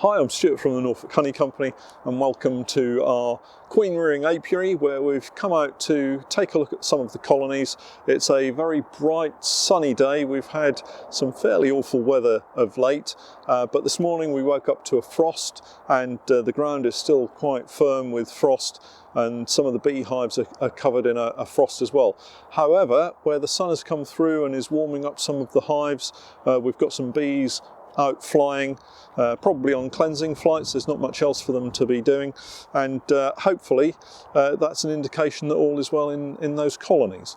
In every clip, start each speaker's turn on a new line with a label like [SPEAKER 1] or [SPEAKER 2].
[SPEAKER 1] Hi, I'm Stuart from the Norfolk Honey Company and welcome to our queen rearing apiary where we've come out to take a look at some of the colonies. It's a very bright sunny day. We've had some fairly awful weather of late, but this morning we woke up to a frost and the ground is still quite firm with frost and some of the beehives are covered in a frost as well. However, where the sun has come through and is warming up some of the hives, we've got some bees out flying, probably on cleansing flights. There's not much else for them to be doing, and hopefully that's an indication that all is well in those colonies.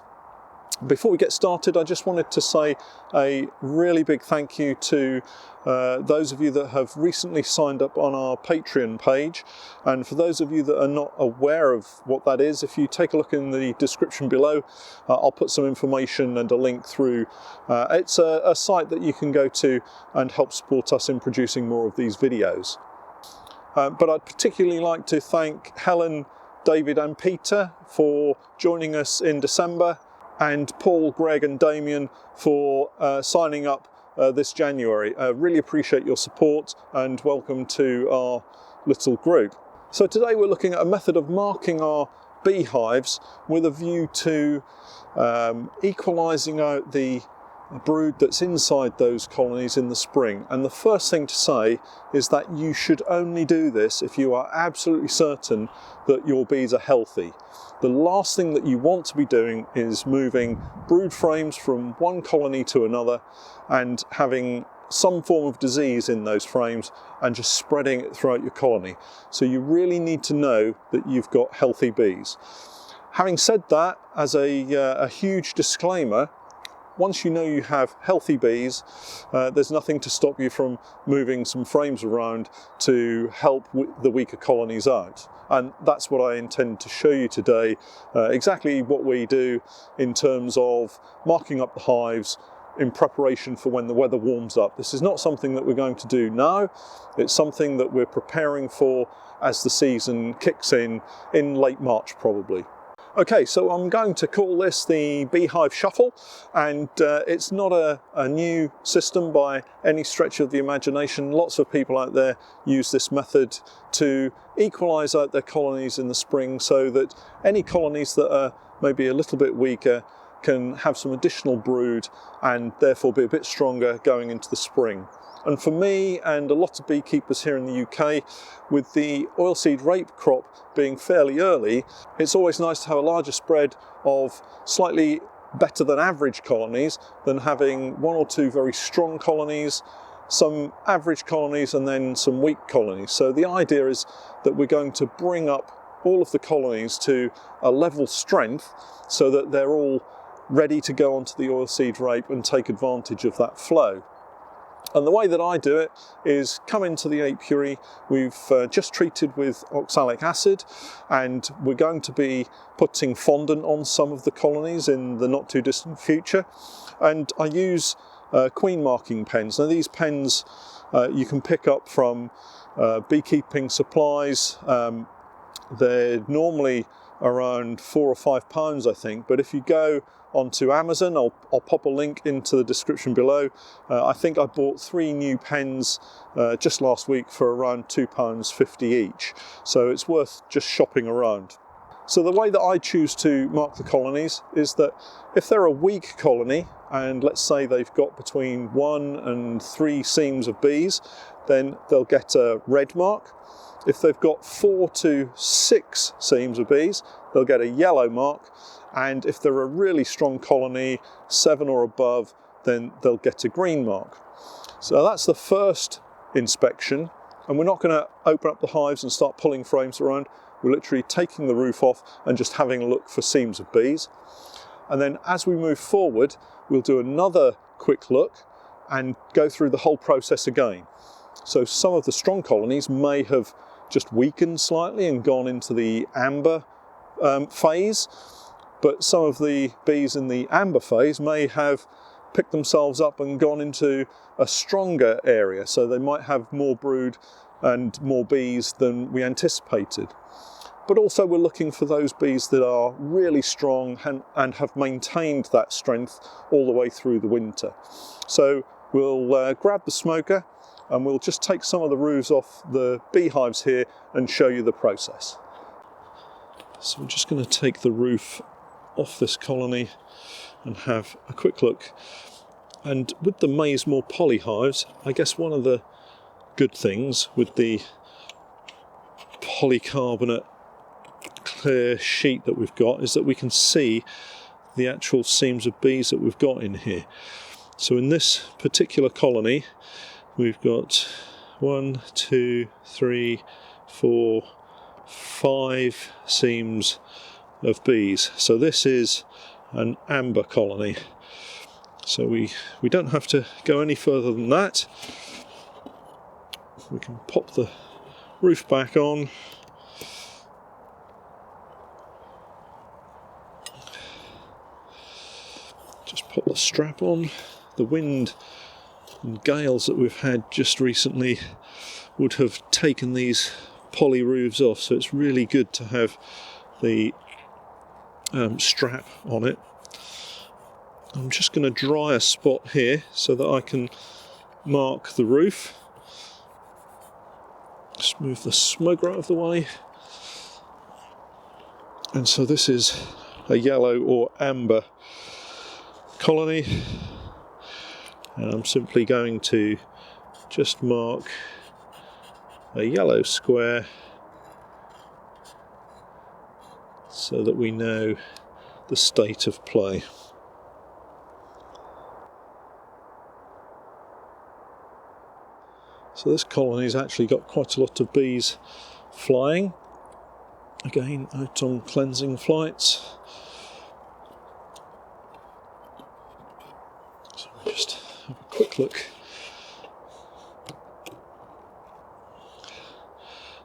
[SPEAKER 1] Before we get started, I just wanted to say a really big thank you to those of you that have recently signed up on our Patron page, and for those of you that are not aware of what that is, if you take a look in the description below, I'll put some information and a link through. It's a site that you can go to and help support us in producing more of these videos. But I'd particularly like to thank Helen, David and Peter for joining us in December, and Paul, Greg and Damien for signing up this January. Really appreciate your support and welcome to our little group. So today we're looking at a method of marking our beehives with a view to equalising out the brood that's inside those colonies in the spring. And the first thing to say is that you should only do this if you are absolutely certain that your bees are healthy. The last thing that you want to be doing is moving brood frames from one colony to another and having some form of disease in those frames and just spreading it throughout your colony. So you really need to know that you've got healthy bees. Having said that, as a huge disclaimer, once you know you have healthy bees, there's nothing to stop you from moving some frames around to help the weaker colonies out. And that's what I intend to show you today, exactly what we do in terms of marking up the hives in preparation for when the weather warms up. This is not something that we're going to do now. It's something that we're preparing for as the season kicks in late March probably. Okay, so I'm going to call this the Beehive Shuffle, and it's not a new system by any stretch of the imagination. Lots of people out there use this method to equalise out their colonies in the spring so that any colonies that are maybe a little bit weaker can have some additional brood and therefore be a bit stronger going into the spring. And for me and a lot of beekeepers here in the UK, with the oilseed rape crop being fairly early, it's always nice to have a larger spread of slightly better than average colonies than having one or two very strong colonies, some average colonies and then some weak colonies. So the idea is that we're going to bring up all of the colonies to a level strength so that they're all ready to go onto the oilseed rape and take advantage of that flow. And the way that I do it is come into the apiary. We've just treated with oxalic acid and we're going to be putting fondant on some of the colonies in the not too distant future. And I use queen marking pens. Now these pens you can pick up from beekeeping supplies. They're normally around £4 or £5, I think, but if you go onto Amazon, I'll pop a link into the description below. I think I bought 3 new pens just last week for around £2.50 each, so it's worth just shopping around. So the way that I choose to mark the colonies is that if they're a weak colony, and let's say they've got between 1 and 3 seams of bees, then they'll get a red mark. If they've got 4 to 6 seams of bees, they'll get a yellow mark. And if they're a really strong colony, 7 or above, then they'll get a green mark. So that's the first inspection. And we're not going to open up the hives and start pulling frames around. We're literally taking the roof off and just having a look for seams of bees. And then as we move forward, we'll do another quick look and go through the whole process again. So some of the strong colonies may have just weakened slightly and gone into the amber phase, but some of the bees in the amber phase may have picked themselves up and gone into a stronger area, so they might have more brood and more bees than we anticipated. But also we're looking for those bees that are really strong and have maintained that strength all the way through the winter. So we'll grab the smoker and we'll just take some of the roofs off the beehives here and show you the process. So we're just going to take the roof off this colony and have a quick look. And with the Maysmore polyhives, I guess one of the good things with the polycarbonate clear sheet that we've got is that we can see the actual seams of bees that we've got in here. So in this particular colony, we've got 1, 2, 3, 4, 5 seams of bees. So this is an amber colony. So we don't have to go any further than that. We can pop the roof back on. Just pop the strap on. The wind and gales that we've had just recently would have taken these poly roofs off, so it's really good to have the strap on it. I'm just going to dry a spot here so that I can mark the roof. Just move the smoke out of the way. And so this is a yellow or amber colony, and I'm simply going to just mark a yellow square so that we know the state of play. So this colony's actually got quite a lot of bees flying, again out on cleansing flights. So we'll just have a quick look.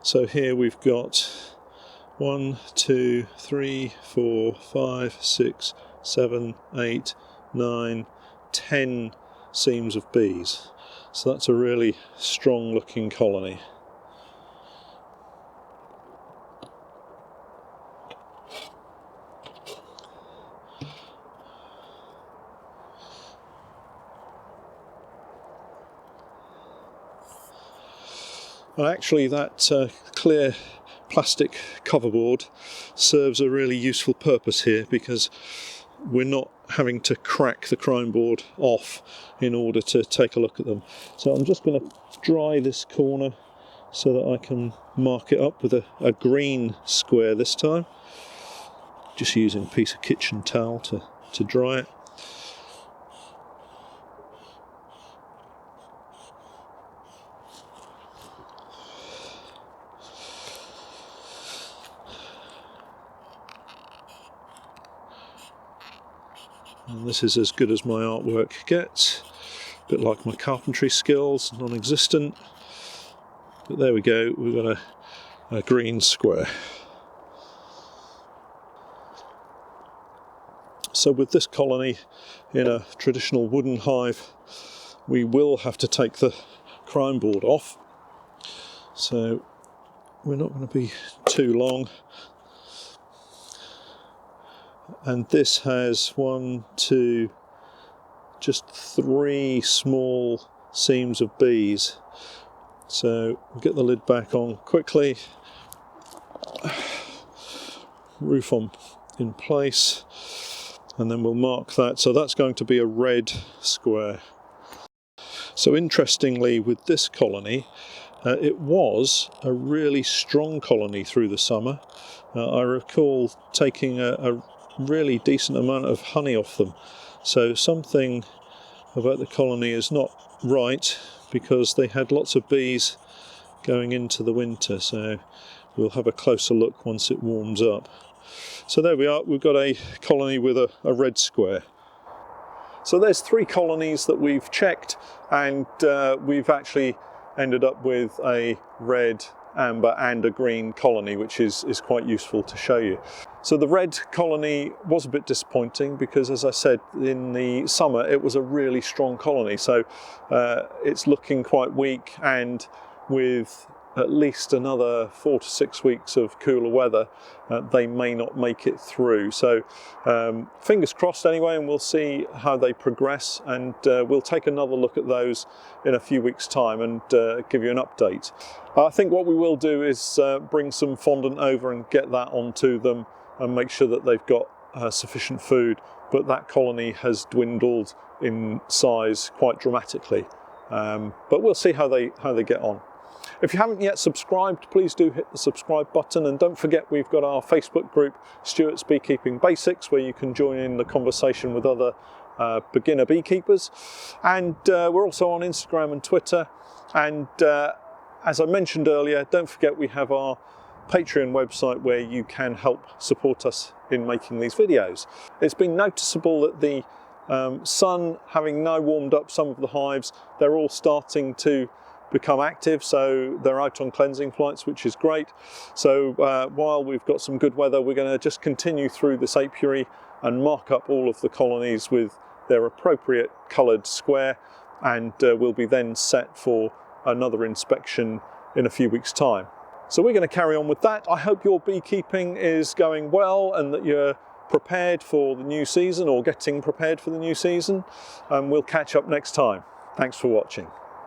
[SPEAKER 1] So here we've got 1, 2, 3, 4, 5, 6, 7, 8, 9, 10 seams of bees. So that's a really strong looking colony. And actually that clear plastic coverboard serves a really useful purpose here, because we're not having to crack the chrome board off in order to take a look at them. So I'm just going to dry this corner so that I can mark it up with a green square this time. Just using a piece of kitchen towel to dry it. And this is as good as my artwork gets, a bit like my carpentry skills, non-existent. But there we go, we've got a green square. So with this colony in a traditional wooden hive, we will have to take the chrome board off. So we're not going to be too long. And this has 1, 2, just 3 small seams of bees. So we'll get the lid back on quickly. Roof on in place, and then we'll mark that. So that's going to be a red square. So interestingly, with this colony, it was a really strong colony through the summer. I recall taking a really decent amount of honey off them. So something about the colony is not right, because they had lots of bees going into the winter. So we'll have a closer look once it warms up. So there we are, we've got a colony with a red square. So there's 3 colonies that we've checked, and we've actually ended up with a red, amber and a green colony, which is quite useful to show you. So the red colony was a bit disappointing because, as I said, in the summer it was a really strong colony. So it's looking quite weak, and with at least another 4 to 6 weeks of cooler weather, they may not make it through. So fingers crossed anyway, and we'll see how they progress, and we'll take another look at those in a few weeks' time and give you an update. I think what we will do is bring some fondant over and get that onto them and make sure that they've got sufficient food, but that colony has dwindled in size quite dramatically. But we'll see how they get on. If you haven't yet subscribed, please do hit the subscribe button, and don't forget we've got our Facebook group, Stuart's Beekeeping Basics, where you can join in the conversation with other beginner beekeepers. And we're also on Instagram and Twitter. And as I mentioned earlier, don't forget we have our Patreon website where you can help support us in making these videos. It's been noticeable that the sun, having now warmed up some of the hives, they're all starting to become active, so they're out on cleansing flights, which is great. So while we've got some good weather, we're going to just continue through this apiary and mark up all of the colonies with their appropriate coloured square, and we'll be then set for another inspection in a few weeks' time. So we're going to carry on with that. I hope your beekeeping is going well and that you're prepared for the new season, or getting prepared for the new season, and we'll catch up next time. Thanks for watching.